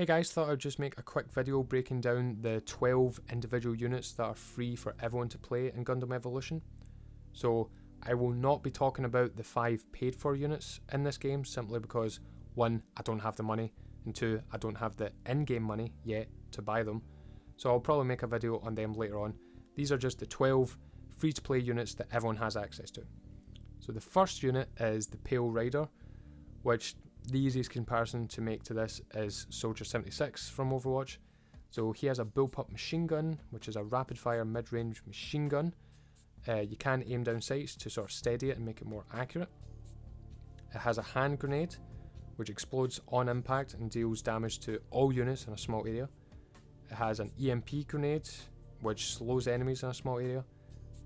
Hey guys, thought I'd just make a quick video breaking down the 12 individual units that are free for everyone to play in Gundam Evolution. So I will not be talking about the 5 paid for units in this game simply because 1, I don't have the money, and 2, I don't have the in-game money yet to buy them. So I'll probably make a video on them later on. These are just the 12 free to play units that everyone has access to. So the first unit is the Pale Rider, which the easiest comparison to make to this is Soldier 76 from Overwatch. So he has a bullpup machine gun, which is a rapid fire mid-range machine gun. You can aim down sights to sort of steady it and make it more accurate. It has a hand grenade, which explodes on impact and deals damage to all units in a small area. It has an EMP grenade, which slows enemies in a small area.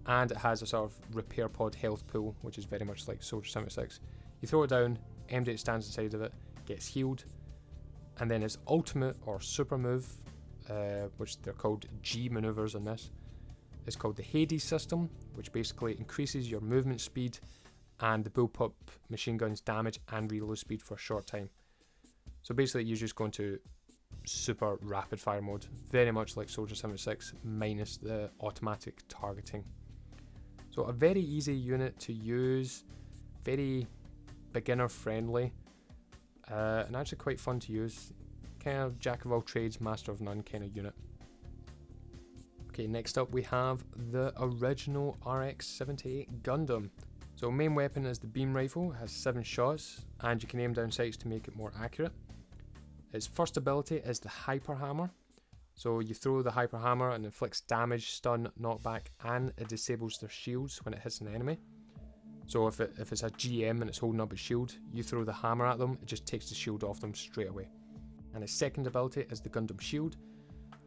And it has a sort of repair pod health pool, which is very much like Soldier 76. You throw it down, M8 stands inside of it, gets healed, and then its ultimate or super move, which they're called G maneuvers in this, is called the Hades system, which basically increases your movement speed and the bullpup machine gun's damage and reload speed for a short time. So basically you're just going to super rapid fire mode, very much like Soldier 76 minus the automatic targeting. So a very easy unit to use, very beginner friendly, and actually quite fun to use. Kind of jack of all trades, master of none kind of unit. Okay, next up we have the original RX-78 Gundam. So main weapon is the beam rifle, it has 7 shots, and you can aim down sights to make it more accurate. Its first ability is the Hyper Hammer. So you throw the Hyper Hammer and inflicts damage, stun, knockback, and it disables their shields when it hits an enemy. So if it's a GM and it's holding up its shield, you throw the hammer at them, it just takes the shield off them straight away. And its second ability is the Gundam Shield.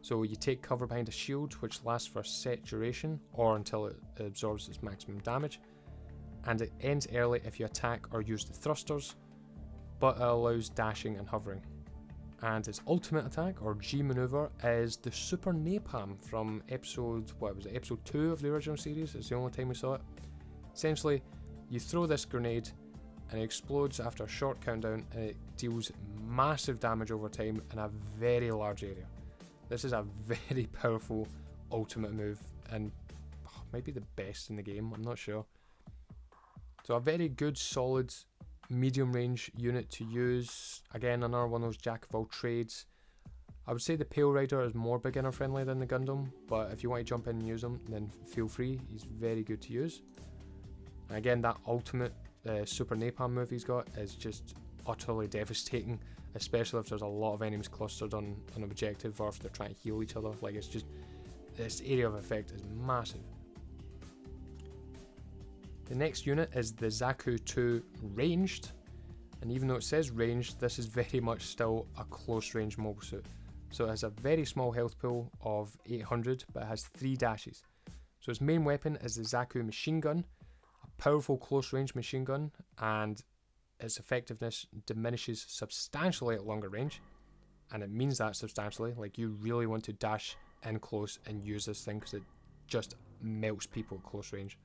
So you take cover behind a shield, which lasts for a set duration, or until it absorbs its maximum damage. And it ends early if you attack or use the thrusters, but it allows dashing and hovering. And its ultimate attack, or G maneuver, is the Super Napalm from episode 2 of the original series. It's the only time we saw it. Essentially, you throw this grenade and it explodes after a short countdown and it deals massive damage over time in a very large area. This is a very powerful ultimate move and might be the best in the game, I'm not sure. So a very good solid medium range unit to use. Again, another one of those jack of all trades. I would say the Pale Rider is more beginner friendly than the Gundam, but if you want to jump in and use him, then feel free, he's very good to use. Again, that ultimate Super Napalm move he's got is just utterly devastating, especially if there's a lot of enemies clustered on an objective or if they're trying to heal each other. Like, it's just, this area of effect is massive. The next unit is the Zaku 2 Ranged, and even though it says ranged, this is very much still a close range mobile suit. So it has a very small health pool of 800, but it has 3 dashes. So its main weapon is the Zaku machine gun, a powerful close range machine gun, and its effectiveness diminishes substantially at longer range. And it means that substantially, like you really want to dash in close and use this thing because it just melts people at close range.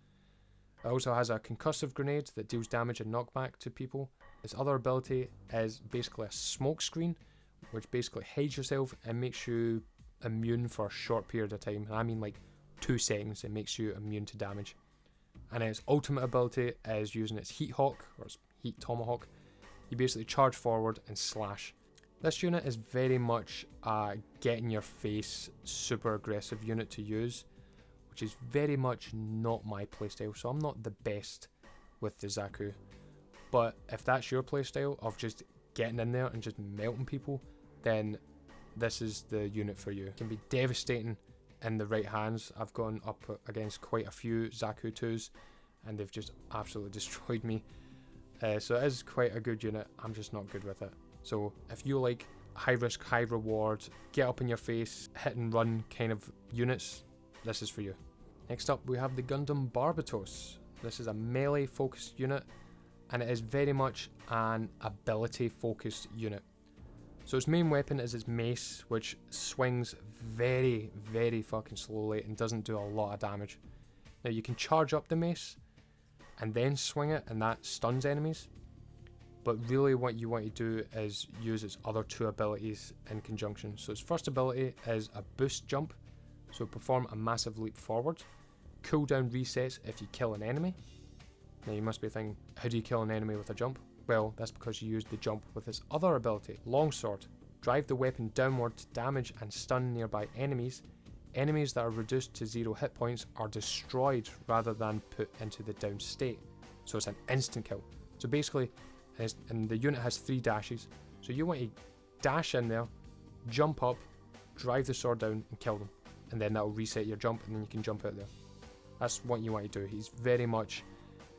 It also has a concussive grenade that deals damage and knockback to people. Its other ability is basically a smoke screen, which basically hides yourself and makes you immune for a short period of time. And I mean like 2 seconds, it makes you immune to damage. And its ultimate ability is using its Heat Hawk, or its Heat Tomahawk. You basically charge forward and slash. This unit is very much a get in your face, super aggressive unit to use, which is very much not my playstyle, so I'm not the best with the Zaku. But if that's your playstyle of just getting in there and just melting people, then this is the unit for you. It can be devastating in the right hands. I've gone up against quite a few Zaku 2s and they've just absolutely destroyed me. So it is quite a good unit, I'm just not good with it. So if you like high risk, high reward, get up in your face, hit and run kind of units, this is for you. Next up we have the Gundam Barbatos. This is a melee focused unit and it is very much an ability focused unit. So its main weapon is its mace, which swings very, very fucking slowly and doesn't do a lot of damage. Now you can charge up the mace and then swing it and that stuns enemies. but really what you want to do is use its other two abilities in conjunction. So its first ability is a boost jump, so perform a massive leap forward. Cooldown resets if you kill an enemy. Now you must be thinking, how do you kill an enemy with a jump? Well, that's because you used the jump with its other ability, Longsword. Drive the weapon downward to damage and stun nearby enemies. Enemies that are reduced to 0 hit points are destroyed rather than put into the down state. So it's an instant kill. So basically, and the unit has 3 dashes. So you want to dash in there, jump up, drive the sword down and kill them. And then that'll reset your jump and then you can jump out there. That's what you want to do. He's very much,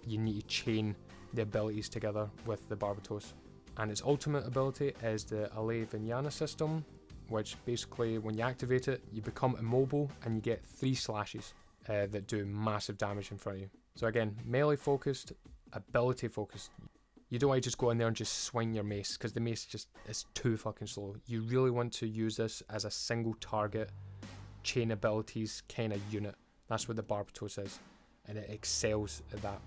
you need to chain the abilities together with the Barbatos. And its ultimate ability is the Ale Vinyana system, which basically when you activate it, you become immobile and you get 3 slashes that do massive damage in front of you. So again, melee focused, ability focused. You don't want to just go in there and just swing your mace, because the mace just is too fucking slow. You really want to use this as a single target, chain abilities kind of unit. That's what the Barbatos is, and it excels at that.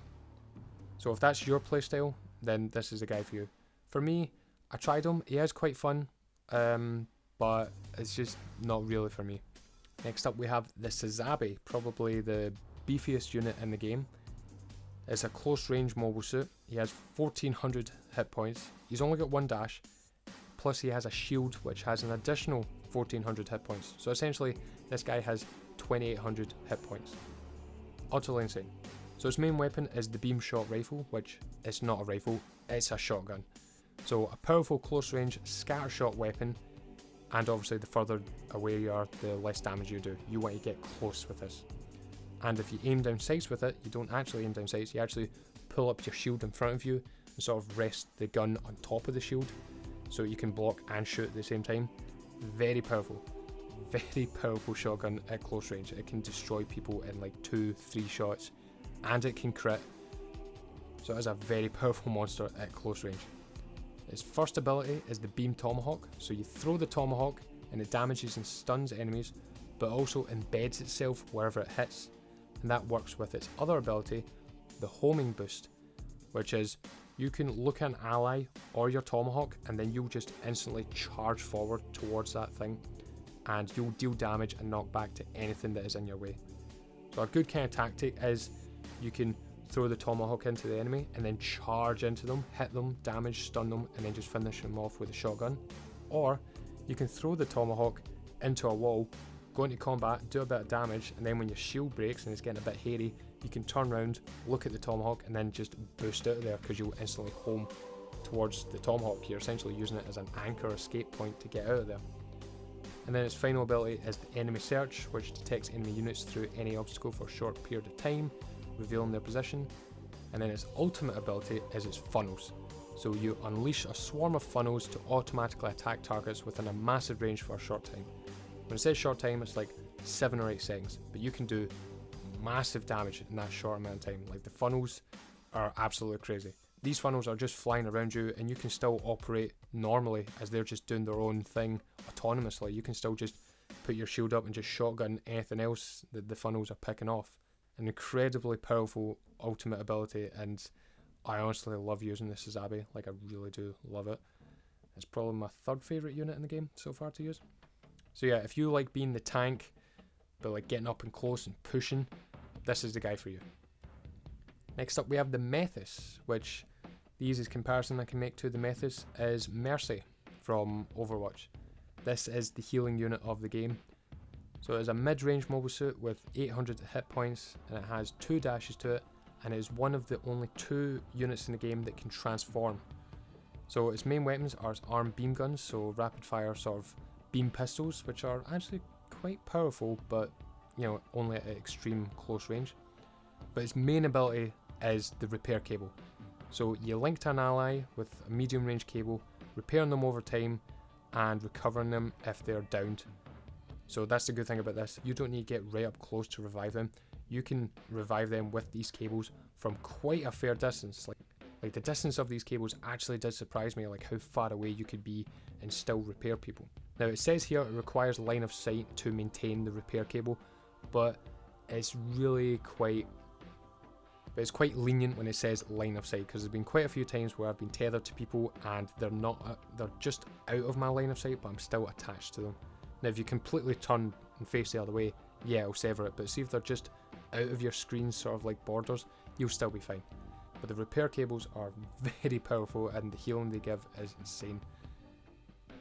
So if that's your playstyle, then this is the guy for you. For me, I tried him, he is quite fun, but it's just not really for me. Next up we have the Sazabi, probably the beefiest unit in the game. It's a close range mobile suit. He has 1400 hit points. He's only got 1 dash, plus he has a shield which has an additional 1400 hit points. So essentially this guy has 2800 hit points. Utterly insane. So his main weapon is the beam shot rifle, which is not a rifle, it's a shotgun. So a powerful close range scatter shot weapon, and obviously the further away you are, the less damage you do. You want to get close with this. And if you aim down sights with it, you don't actually aim down sights, you actually pull up your shield in front of you and sort of rest the gun on top of the shield, so you can block and shoot at the same time. Very powerful shotgun at close range. It can destroy people in like 2-3 shots, and it can crit. So it is a very powerful monster at close range. Its first ability is the Beam Tomahawk. So you throw the tomahawk and it damages and stuns enemies, but also embeds itself wherever it hits. And that works with its other ability, the Homing Boost, which is you can look at an ally or your tomahawk and then you'll just instantly charge forward towards that thing, and you'll deal damage and knock back to anything that is in your way. So a good kind of tactic is you can throw the tomahawk into the enemy and then charge into them, hit them, damage, stun them, and then just finish them off with a shotgun. Or you can throw the tomahawk into a wall, go into combat, do a bit of damage, and then when your shield breaks and it's getting a bit hairy, you can turn around, look at the tomahawk, and then just boost out of there because you'll instantly home towards the tomahawk. You're essentially using it as an anchor escape point to get out of there. And then its final ability is the Enemy Search, which detects enemy units through any obstacle for a short period of time, revealing their position. And then its ultimate ability is its funnels. So you unleash a swarm of funnels to automatically attack targets within a massive range for a short time. When it says short time, it's like 7 or 8 seconds, but you can do massive damage in that short amount of time. Like, the funnels are absolutely crazy. These funnels are just flying around you and you can still operate normally as they're just doing their own thing autonomously. You can still just put your shield up and just shotgun anything else that the funnels are picking off. An incredibly powerful ultimate ability, and I honestly love using this Sazabi. Like, I really do love it. It's probably my 3rd favourite unit in the game so far to use. So yeah, if you like being the tank but like getting up and close and pushing, this is the guy for you. Next up we have the Methus, which the easiest comparison I can make to the Methus is Mercy from Overwatch. This is the healing unit of the game. So it is a mid-range mobile suit with 800 hit points, and it has 2 dashes to it, and it is one of the only 2 units in the game that can transform. So its main weapons are its armed beam guns, so rapid fire sort of beam pistols, which are actually quite powerful, but you know, only at extreme close range. But its main ability is the repair cable. So you link to an ally with a medium range cable, repairing them over time and recovering them if they're downed. So that's the good thing about this. You don't need to get right up close to revive them. You can revive them with these cables from quite a fair distance. Like the distance of these cables actually did surprise me, like how far away you could be and still repair people. Now it says here it requires line of sight to maintain the repair cable, but it's really quite but it's quite lenient when it says line of sight, because there's been quite a few times where I've been tethered to people and they're just out of my line of sight, but I'm still attached to them. Now if you completely turn and face the other way, yeah, it'll sever it, but see if they're just out of your screen, sort of like borders, you'll still be fine. But the repair cables are very powerful, and the healing they give is insane.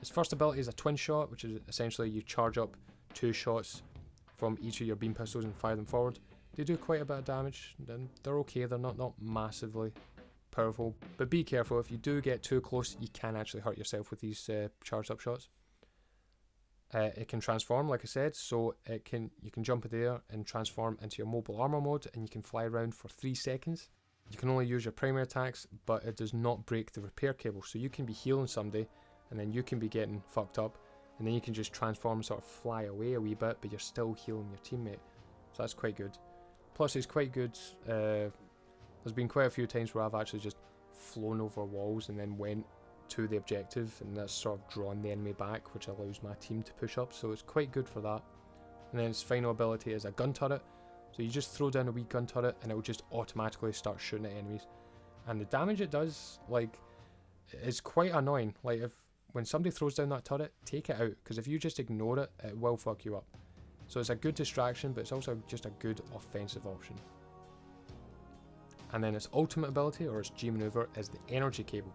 His first ability is a twin shot, which is essentially you charge up 2 shots from each of your beam pistols and fire them forward. They do quite a bit of damage, and they're okay, they're not massively powerful, but be careful, if you do get too close you can actually hurt yourself with these charged up shots. It can transform, like I said, so you can jump in the air and transform into your mobile armor mode, and you can fly around for 3 seconds. You can only use your primary attacks, but it does not break the repair cable, so you can be healing somebody and then you can be getting fucked up, and then you can just transform and sort of fly away a wee bit, but you're still healing your teammate, so that's quite good. Plus it's quite good, there's been quite a few times where I've actually just flown over walls and then went to the objective, and that's sort of drawn the enemy back, which allows my team to push up, so it's quite good for that. And then its final ability is a gun turret, so you just throw down a wee gun turret and it will just automatically start shooting at enemies, and the damage it does, like, is quite annoying. Like, when somebody throws down that turret, take it out, because if you just ignore it, it will fuck you up. So it's a good distraction, but it's also just a good offensive option. And then its ultimate ability, or its G maneuver, is the energy cable.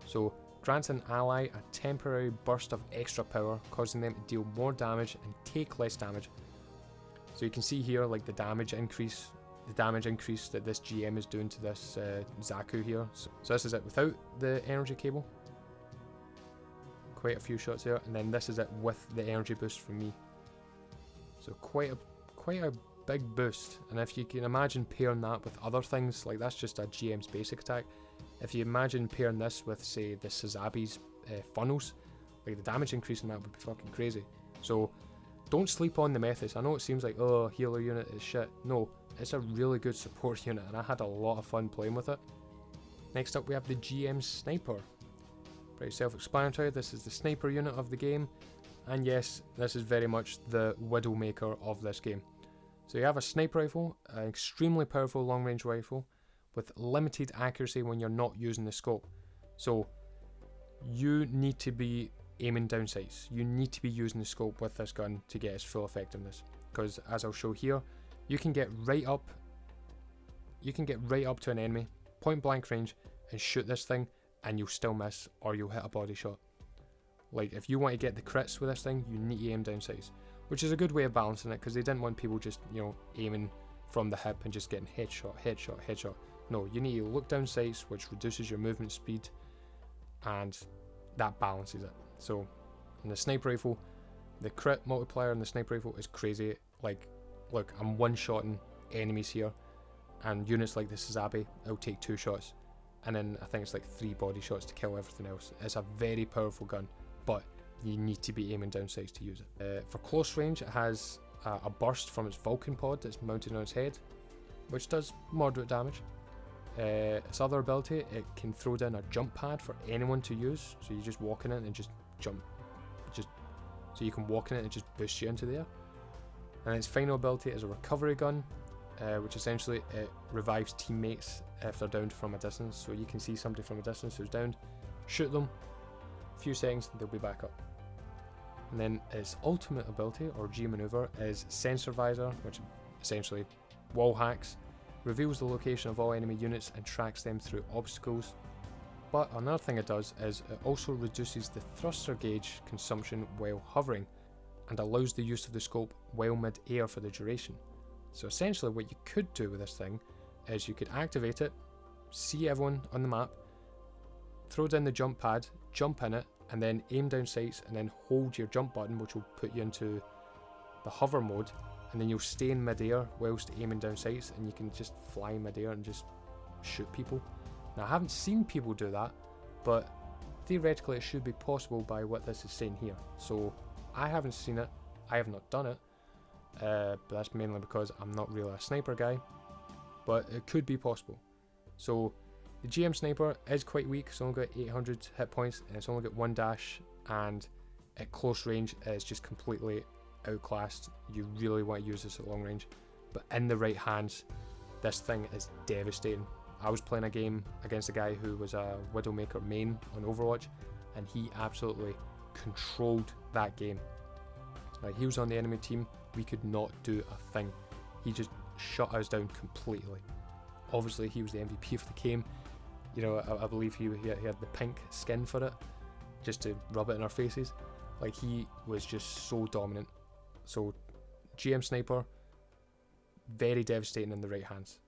So grants an ally a temporary burst of extra power, causing them to deal more damage and take less damage. So you can see here, like, the damage increase that this GM is doing to this Zaku here. So this is it without the energy cable. Quite a few shots there, and then this is it with the energy boost from me. So quite a big boost, and if you can imagine pairing that with other things, like, that's just a GM's basic attack. If you imagine pairing this with, say, the Sazabi's funnels, like, the damage increase in that would be fucking crazy. So don't sleep on the Metis. I know it seems like, oh, healer unit is shit. No, it's a really good support unit, and I had a lot of fun playing with it. Next up we have the GM Sniper. Pretty self-explanatory, this is the sniper unit of the game, and yes, this is very much the Widowmaker of this game. So you have a sniper rifle, an extremely powerful long-range rifle, with limited accuracy when you're not using the scope. So you need to be aiming down sights, you need to be using the scope with this gun to get its full effectiveness, because as I'll show here, you can get right up to an enemy, point blank range, and shoot this thing, and you'll still miss, or you'll hit a body shot. Like, if you want to get the crits with this thing, you need to aim down sights, which is a good way of balancing it, because they didn't want people just, you know, aiming from the hip and just getting headshot, headshot, headshot. No, you need to look down sights, which reduces your movement speed, and that balances it. So in the sniper rifle, the crit multiplier in the sniper rifle is crazy. Like, look, I'm one-shotting enemies here, and units like the Sazabi, it'll take 2 shots. And then I think it's like 3 body shots to kill everything else. It's a very powerful gun, but you need to be aiming down sights to use it. For close range, it has a burst from its Vulcan pod that's mounted on its head, which does moderate damage. Its other ability, it can throw down a jump pad for anyone to use, so you just walk in it and just jump. So you can walk in it and just boost you into the air. And its final ability is a recovery gun, which essentially it revives teammates if they're downed from a distance. So you can see somebody from a distance who's downed, shoot them, a few seconds, they'll be back up. And then its ultimate ability, or G maneuver, is Sensor Visor, which essentially wall hacks, reveals the location of all enemy units and tracks them through obstacles. But another thing it does is it also reduces the thruster gauge consumption while hovering, and allows the use of the scope while mid-air for the duration. So essentially what you could do with this thing is you could activate it, see everyone on the map, throw down the jump pad, jump in it, and then aim down sights, and then hold your jump button, which will put you into the hover mode, and then you'll stay in mid-air whilst aiming down sights, and you can just fly mid-air and just shoot people. Now I haven't seen people do that, but theoretically it should be possible by what this is saying here. So I haven't seen it, I have not done it, but that's mainly because I'm not really a sniper guy, but it could be possible. So the GM Sniper is quite weak, it's only got 800 hit points, and it's only got 1 dash, and at close range it's just completely outclassed. You really want to use this at long range, but in the right hands, this thing is devastating. I was playing a game against a guy who was a Widowmaker main on Overwatch, and he absolutely controlled that game. Like, he was on the enemy team, we could not do a thing. He just shut us down completely. Obviously, he was the MVP of the game. You know, I believe he had the pink skin for it, just to rub it in our faces. Like, he was just so dominant. So, GM Sniper, very devastating in the right hands.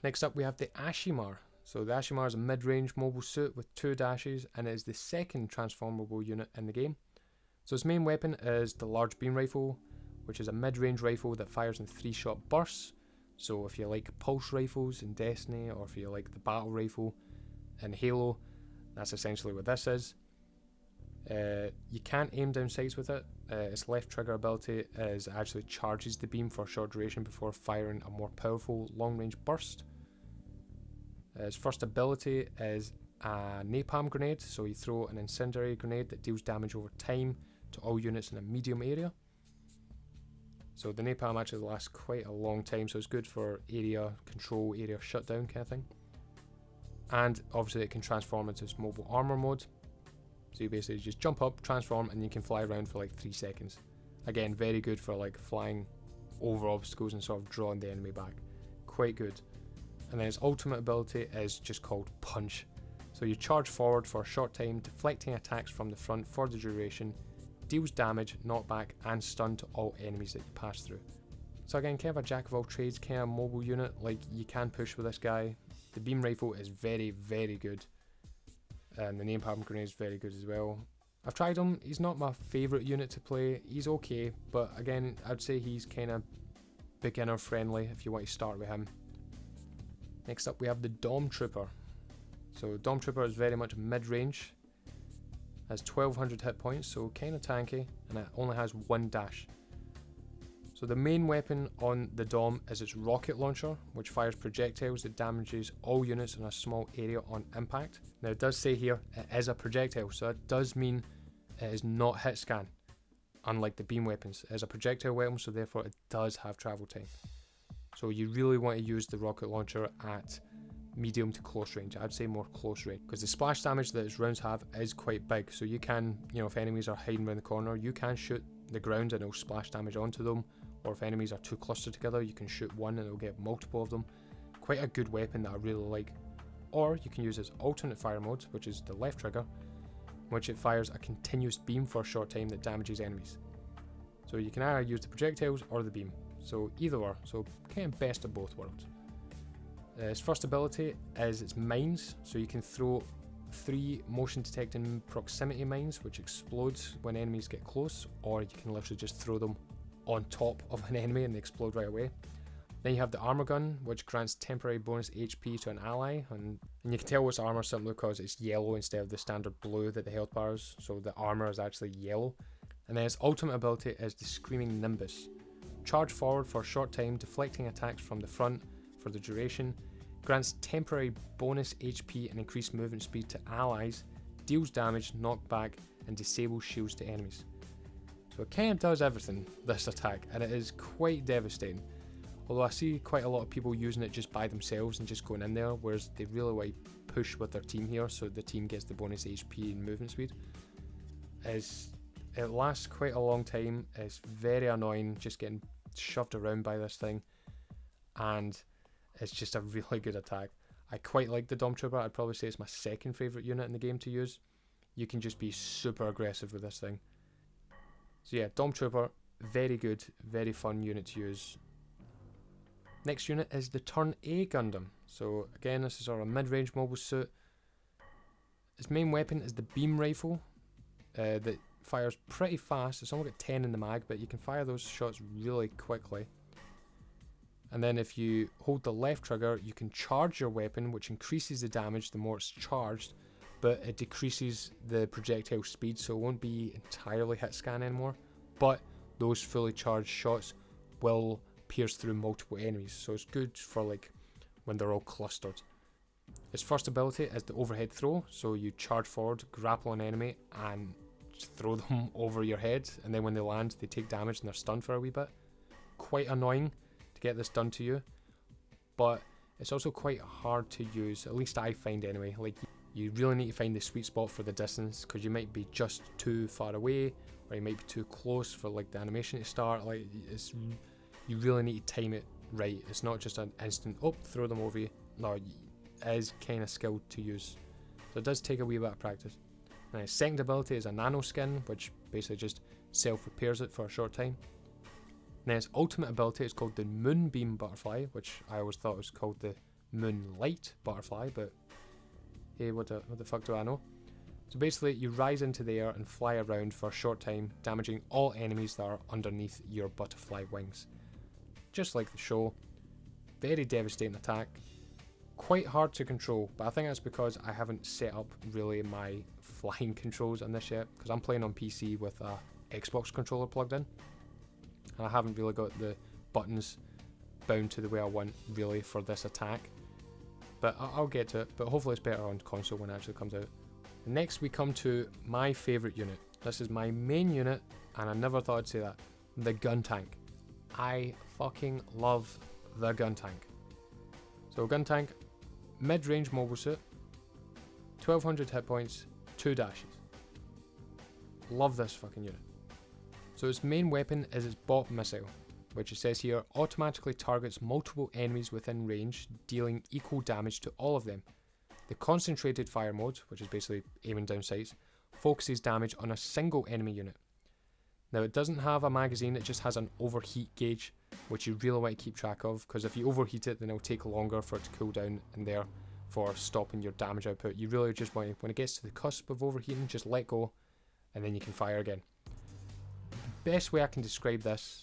Next up, we have the Ashimar. So the Ashimar is a mid-range mobile suit with 2 dashes, and it is the second transformable unit in the game. So its main weapon is the large beam rifle, which is a mid-range rifle that fires in 3-shot bursts. So if you like pulse rifles in Destiny, or if you like the battle rifle in Halo, that's essentially what this is. You can't aim down sights with it. Its left trigger ability is actually charges the beam for a short duration before firing a more powerful long-range burst. Its first ability is a napalm grenade, so you throw an incendiary grenade that deals damage over time to all units in a medium area. So the napalm actually lasts quite a long time, so it's good for area control, area shutdown kind of thing. And obviously it can transform into its mobile armor mode. So you basically just jump up, transform, and you can fly around for like 3 seconds. Again, very good for like flying over obstacles and sort of drawing the enemy back. Quite good. And then its ultimate ability is just called Punch. So you charge forward for a short time, deflecting attacks from the front for the duration, deals damage, knockback, and stun to all enemies that you pass through. So again, kind of a jack of all trades kind of mobile unit. Like, you can push with this guy. The beam rifle is very, very good. And the napalm grenade is very good as well. I've tried him, he's not my favourite unit to play. He's okay, but again, I'd say he's kind of beginner friendly if you want to start with him. Next up, we have the Dom Trooper. So Dom Trooper is very much mid-range, has 1200 hit points, so kind of tanky, and it only has 1 dash. So the main weapon on the Dom is its rocket launcher, which fires projectiles that damages all units in a small area on impact. Now it does say here it is a projectile, so it does mean it is not hit scan, unlike the beam weapons. It is a projectile weapon, so therefore it does have travel time. So you really want to use the rocket launcher at medium to close range. I'd say more close range, because the splash damage that its rounds have is quite big. So you can, you know, if enemies are hiding around the corner, you can shoot the ground and it'll splash damage onto them. Or if enemies are too clustered together, you can shoot one and it'll get multiple of them. Quite a good weapon that I really like. Or you can use its alternate fire mode, which is the left trigger, which it fires a continuous beam for a short time that damages enemies. So you can either use the projectiles or the beam. So either or, so kind of best of both worlds. Its first ability is its mines, so you can throw 3 motion detecting proximity mines which explodes when enemies get close, or you can literally just throw them on top of an enemy and they explode right away. Then you have the armor gun, which grants temporary bonus HP to an ally, and you can tell it's armor simply because it's yellow instead of the standard blue that the health bar is, so the armor is actually yellow. And then its ultimate ability is the Screaming Nimbus. Charge forward for a short time, deflecting attacks from the front for the duration, grants temporary bonus HP and increased movement speed to allies, deals damage, knockback, and disables shields to enemies. So it kind of does everything, this attack, and it is quite devastating. Although I see quite a lot of people using it just by themselves and just going in there, whereas they really want to push with their team here so the team gets the bonus HP and movement speed. It lasts quite a long time, it's very annoying just getting shoved around by this thing, and it's just a really good attack. I quite like the Dom Trooper. I'd probably say it's my second favourite unit in the game to use. You can just be super aggressive with this thing. So yeah, Dom Trooper, very good, very fun unit to use. Next unit is the Turn A Gundam. So again, this is sort of a mid-range mobile suit. Its main weapon is the beam rifle that fires pretty fast. It's only got 10 in the mag, but you can fire those shots really quickly. And then if you hold the left trigger, you can charge your weapon, which increases the damage the more it's charged, but it decreases the projectile speed, so it won't be entirely hit scan anymore. But those fully charged shots will pierce through multiple enemies, so it's good for like when they're all clustered. Its first ability is the overhead throw, so you charge forward, grapple an enemy, and just throw them over your head, and then when they land, they take damage and they're stunned for a wee bit. Quite annoying to get this done to you, but it's also quite hard to use, at least I find anyway. Like, you really need to find the sweet spot for the distance, because you might be just too far away, or you might be too close for like the animation to start. Like, you really need to time it right. It's not just an instant, oh, throw them over you. No, it is kind of skilled to use. So it does take a wee bit of practice. Now, his second ability is a nano skin, which basically just self-repairs it for a short time. Then his ultimate ability is called the Moonbeam Butterfly, which I always thought was called the Moonlight Butterfly, but hey, what the fuck do I know? So basically, you rise into the air and fly around for a short time, damaging all enemies that are underneath your butterfly wings. Just like the show, very devastating attack, quite hard to control, but I think that's because I haven't set up really my flying controls on this yet, because I'm playing on PC with a Xbox controller plugged in, and I haven't really got the buttons bound to the way I want really for this attack, but I'll get to it. But hopefully it's better on console when it actually comes out. Next we come to my favourite unit. This is my main unit, and I never thought I'd say that, the gun tank. I fucking love the gun tank. So gun tank, mid-range mobile suit, 1200 hit points, 2 dashes. Love this fucking unit. So its main weapon is its bot missile, which it says here automatically targets multiple enemies within range, dealing equal damage to all of them. The concentrated fire mode, which is basically aiming down sights, focuses damage on a single enemy unit. Now it doesn't have a magazine, it just has an overheat gauge, which you really want to keep track of, because if you overheat it, then it'll take longer for it to cool down and therefore stopping your damage output. You really just want to, when it gets to the cusp of overheating, just let go and then you can fire again. The best way I can describe this,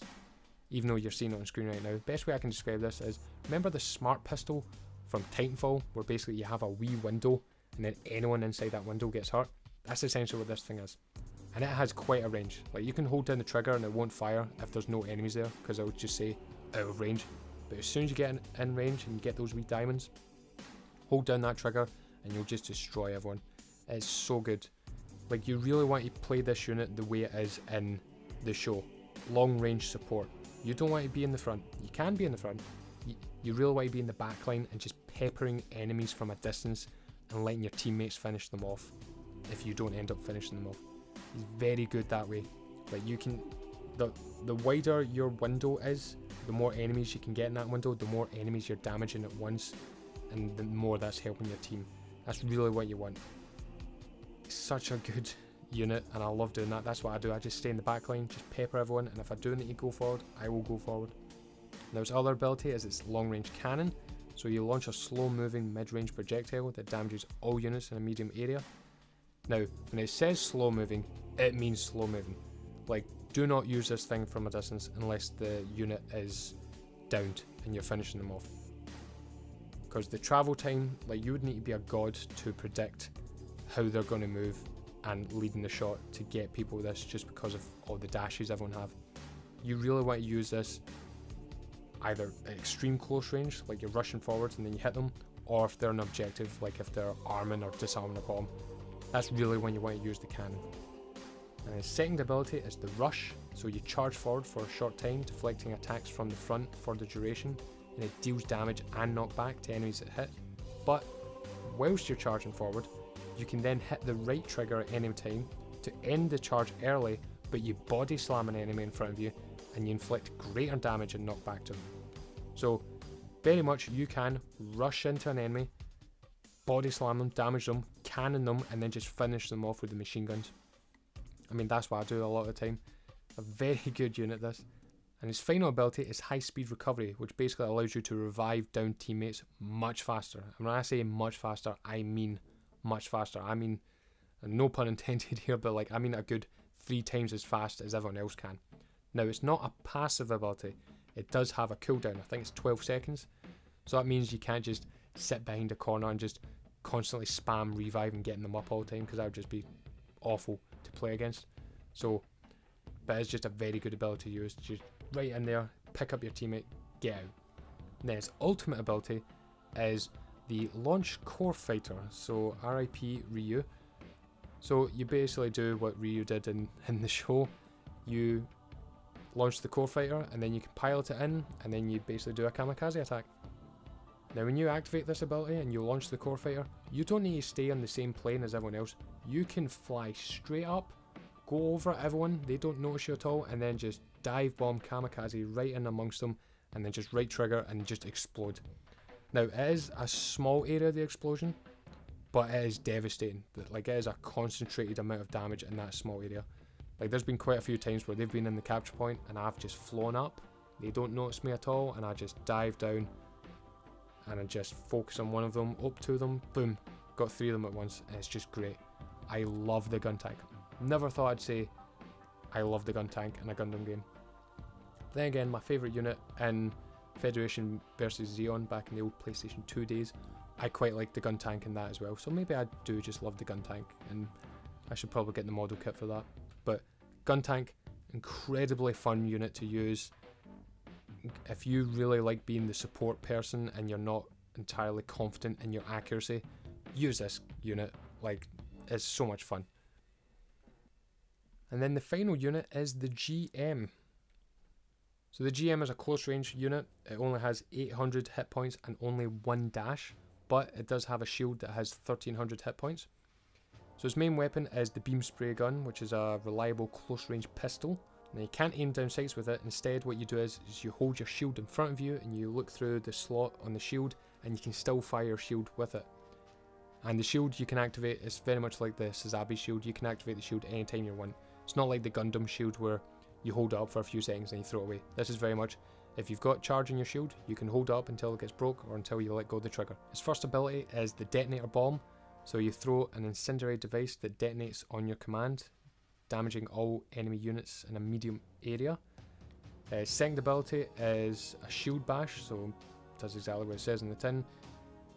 even though you're seeing it on screen right now, the best way I can describe this is, remember the smart pistol from Titanfall, where basically you have a wee window and then anyone inside that window gets hurt? That's essentially what this thing is. And it has quite a range. Like, you can hold down the trigger and it won't fire if there's no enemies there, because it would just say out of range. But as soon as you get in range and you get those wee diamonds, hold down that trigger and you'll just destroy everyone. It's so good. Like, you really want to play this unit the way it is in the show. Long range support. You don't want to be in the front. You can be in the front. You really want to be in the back line and just peppering enemies from a distance and letting your teammates finish them off if you don't end up finishing them off. He's very good that way. Like, you can, the wider your window is, the more enemies you can get in that window, the more enemies you're damaging at once, and the more that's helping your team. That's really what you want. It's such a good unit, and I love doing that. That's what I do. I just stay in the back line, just pepper everyone, and if I do need to go forward, I will go forward. Now its other ability is its long range cannon. So you launch a slow moving mid range projectile that damages all units in a medium area. Now, when it says slow moving, it means slow moving. Like, do not use this thing from a distance unless the unit is downed and you're finishing them off. Because the travel time, like, you would need to be a god to predict how they're going to move and leading the shot to get people with this, just because of all the dashes everyone have. You really want to use this either at extreme close range, like you're rushing forwards and then you hit them, or if they're an objective, like if they're arming or disarming a bomb. That's really when you want to use the cannon. And his second ability is the rush, so you charge forward for a short time, deflecting attacks from the front for the duration, and it deals damage and knockback to enemies that hit. But whilst you're charging forward, you can then hit the right trigger at any time to end the charge early, but you body slam an enemy in front of you and you inflict greater damage and knockback to them. So very much you can rush into an enemy, body slam them, damage them, cannon them, and then just finish them off with the machine guns. I mean, that's what I do a lot of the time. A very good unit, this. And his final ability is high speed recovery, which basically allows you to revive down teammates much faster. And when I say much faster, I mean much faster. I mean, no pun intended here, but like, I mean a good 3 times as fast as everyone else can. Now, it's not a passive ability. It does have a cooldown. I think it's 12 seconds. So that means you can't just sit behind a corner and just constantly spam revive and getting them up all the time, because that would just be awful to play against. So, but it's just a very good ability to use. Just right in there, pick up your teammate, get out. And then its ultimate ability is the Launch Core Fighter, so RIP Ryu. So you basically do what Ryu did in the show. You launch the Core Fighter and then you can pilot it in, and then you basically do a kamikaze attack. Now when you activate this ability and you launch the core fighter, you don't need to stay on the same plane as everyone else. You can fly straight up, go over everyone, they don't notice you at all, and then just dive bomb kamikaze right in amongst them, and then just right trigger and just explode. Now it is a small area of the explosion, but it is devastating. Like, it is a concentrated amount of damage in that small area. Like, there's been quite a few times where they've been in the capture point and I've just flown up, they don't notice me at all, and I just dive down and I just focus on one of them, up to them, boom, got 3 of them at once, and it's just great. I love the gun tank. Never thought I'd say I love the gun tank in a Gundam game. Then again, my favourite unit in Federation versus Xeon back in the old PlayStation 2 days, I quite like the gun tank in that as well, so maybe I do just love the gun tank, and I should probably get the model kit for that. But gun tank, incredibly fun unit to use. If you really like being the support person and you're not entirely confident in your accuracy, use this unit. Like, it's so much fun. And then the final unit is the GM. So the GM is a close range unit. It only has 800 hit points and only 1 dash, but it does have a shield that has 1300 hit points. So its main weapon is the beam spray gun, which is a reliable close range pistol. Now you can't aim down sights with it. Instead what you do is you hold your shield in front of you and you look through the slot on the shield, and you can still fire your shield with it. And the shield you can activate is very much like the Sazabi shield. You can activate the shield anytime you want. It's not like the Gundam shield where you hold it up for a few seconds and you throw it away. This is very much, if you've got charge in your shield, you can hold it up until it gets broke or until you let go of the trigger. Its first ability is the detonator bomb. So you throw an incendiary device that detonates on your command, damaging all enemy units in a medium area. Second ability is a shield bash, so it does exactly what it says in the tin.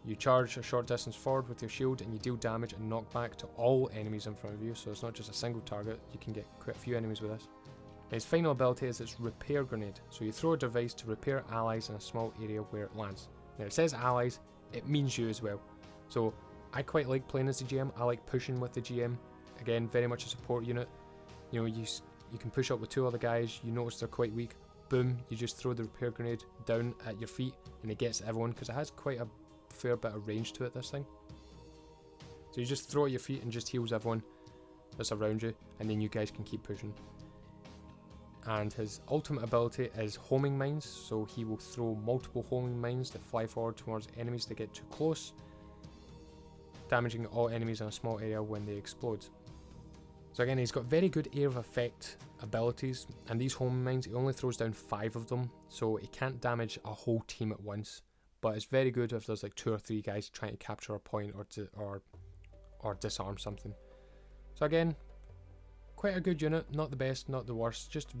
You charge a short distance forward with your shield and you deal damage and knockback to all enemies in front of you, so it's not just a single target, you can get quite a few enemies with this. Its final ability is its repair grenade, so you throw a device to repair allies in a small area where it lands. Now it says allies, it means you as well. So I quite like playing as the GM, I like pushing with the GM. Again, very much a support unit. You know, you can push up with 2 other guys, you notice they're quite weak, boom, you just throw the repair grenade down at your feet and it gets everyone, because it has quite a fair bit of range to it, this thing. So you just throw it at your feet and just heals everyone that's around you, and then you guys can keep pushing. And his ultimate ability is homing mines, so he will throw multiple homing mines that fly forward towards enemies that get too close, damaging all enemies in a small area when they explode. So again, he's got very good area of effect abilities, and these homing mines, he only throws down 5 of them, so he can't damage a whole team at once. But it's very good if there's like 2 or 3 guys trying to capture a point or disarm something. So again, quite a good unit, not the best, not the worst, just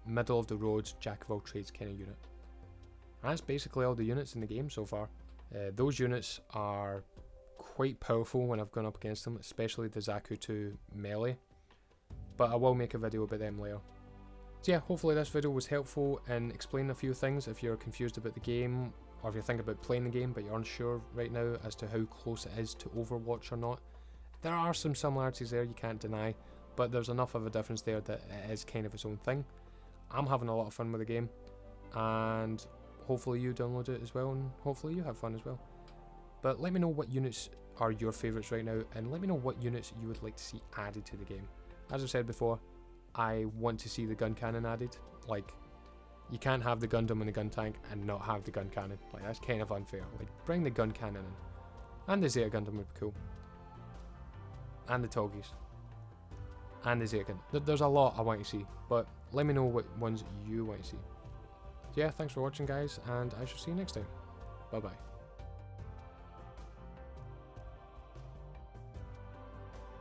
middle of the road, jack of all trades kind of unit. And that's basically all the units in the game so far. Those units are quite powerful when I've gone up against them, especially the Zaku 2 melee, but I will make a video about them later. So yeah, hopefully this video was helpful in explaining a few things if you're confused about the game, or if you're thinking about playing the game but you're unsure right now as to how close it is to Overwatch or not. There are some similarities there, you can't deny, but there's enough of a difference there that it is kind of its own thing. I'm having a lot of fun with the game, and hopefully you download it as well, and hopefully you have fun as well. But let me know what units are your favourites right now, and let me know what units you would like to see added to the game. As I've said before, I want to see the gun cannon added. Like, you can't have the Gundam and the gun tank and not have the gun cannon. Like, that's kind of unfair. Like, bring the gun cannon in. And the Zeta Gundam would be cool. And the Toggies. And the Zeta Gundam. There's a lot I want to see, but let me know what ones you want to see. So yeah, thanks for watching guys, and I shall see you next time. Bye bye.